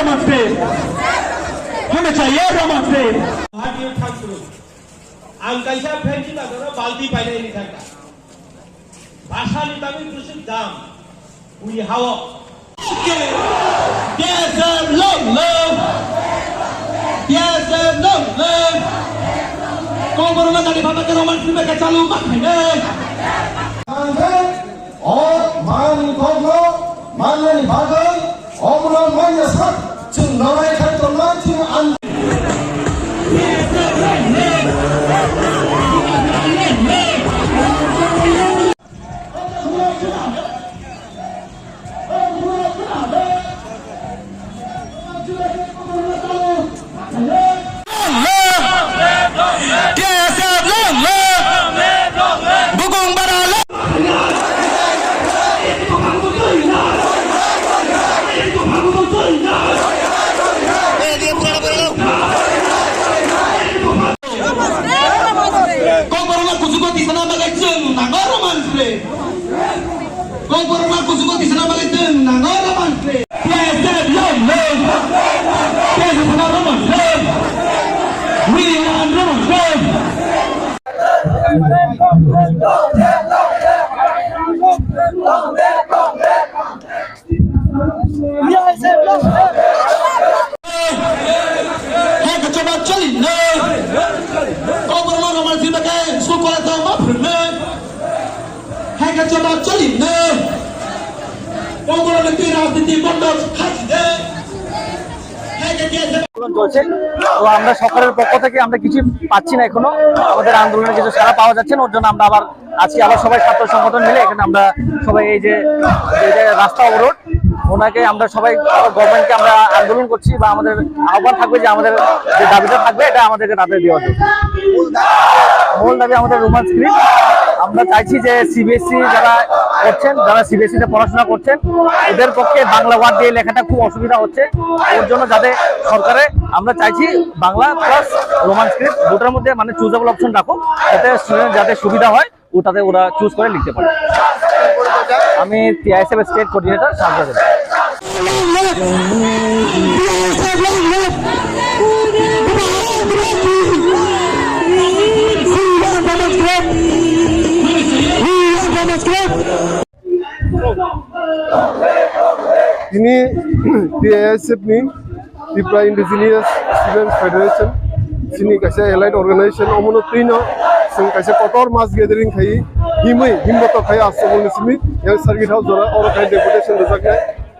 Roman State. Hamichaya Roman State. How do you come through? Ang kaisa pensi ta dora balti paile ni thaka. Bhasha ni tami kusik dam. Ui hawa. Yes, long love. Yes, long love. Kau baru nak dari Bapak ke Roman State ke calon makanya. 많이 보고 많이 받은 어머나 많이 사 지금 너의 갈등만 지금 안 Kau baru nak kusukot di sana bagai jeng, nangor Roman State. Kau baru nak kusukot di sana bagai jeng, nangor Roman State. Yes, long love. Yes, Roman State. We are Roman State. Hai kecoba celin, kau baru Roman State bagai sekolah sama pernah. Hai kecoba celin, kau baru nanti রাজনীতি বন্ধ খাচ্ছে। Hai kecoba আন্দোলন চলছে। তো আমরা সরকারের পক্ষ থেকে আমরা কিছু পাচ্ছি না এখনো, আমাদের আন্দোলনে কিছু সাড়া পাওয়া যাচ্ছে না। ওর জন্য আমরা আজকে আবার সবাই ছাত্র সংগঠন মিলে এখানে আমরা সবাই এই যে রাস্তা অবরোধ, ওনাকে আমরা সবাই গভর্নমেন্টকে আমরা আন্দোলন করছি বা আমাদের আহ্বান থাকবে যে আমাদের যে দাবিটা থাকবে এটা আমাদেরকে তাদের দেওয়া হবে। মূল দাবি আমাদের রোমান স্ক্রিপ্ট। আমরা চাইছি যে সিবিএসসি যারা করছেন, যারা সিবিএসসি তে পড়াশোনা করছেন, এদের পক্ষে বাংলা ওয়ার্ড দিয়ে লেখাটা খুব অসুবিধা হচ্ছে। ওর জন্য যাতে সরকারে আমরা চাইছি বাংলা প্লাস রোমান স্ক্রিপ্ট দুটার মধ্যে মানে চুজেবল অপশন রাখুক, যাতে স্টুডেন্ট যাতে সুবিধা হয় ওটাতে ওরা চুজ করে লিখতে পারে। আমি TISF state coordinator Shahzad. ini TISF ni Tripura Indigenous Students Federation sini kaisa allied organization omono tino sing kaisa kotor mass gathering khai himboto khai asomol simi yang circuit house jora or khai deputation dojak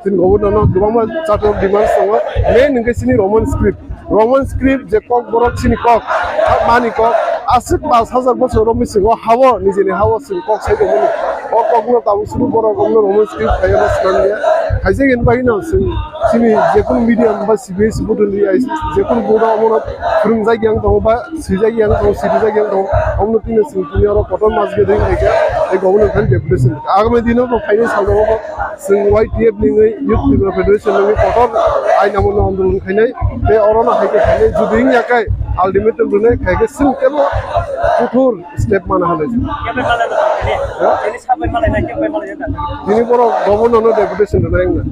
sin governor no gobama charter demand songo main nge sini roman script je kok borok sini kok mani kok asik 5000 বছর রমি সিং হাওয়া নিজেনি হাওয়া Singh cock সাইতে বলি ও কখনো তাও শুরু বড় কখনো রোমান স্ক্রিপ্ট খাইয়া স্নানিয়া খাইছে গেন বাকি না সিনি যে কোন মিডিয়াম বা সিবিএসসি বদলি আইছে যে কোন বোর্ড আমন ফ্রুং জায়গাং দং বা সিজাইয়াং দং সিজাইয়াং দং আমন তিনে সিং তুমি আর কত মাস গেদিং দেখে এই গভর্নর খান ডেপুটেশন আগামী দিনও ফাইনান্স হালদাও সিং ওয়াইটিএফ নিঙে ইউথ লিবার ফেডারেশন নিঙে কত আইন আমন আন্দোলন খাইনাই তে অরনা হাইকে খাইনাই জুদিং ইয়াকাই আলটিমেটাম দুনে খাইকে সিং কেন কঠোর স্টেপ মানা হলে তিনি বড় গভর্নর ডেপুটেশন নাই না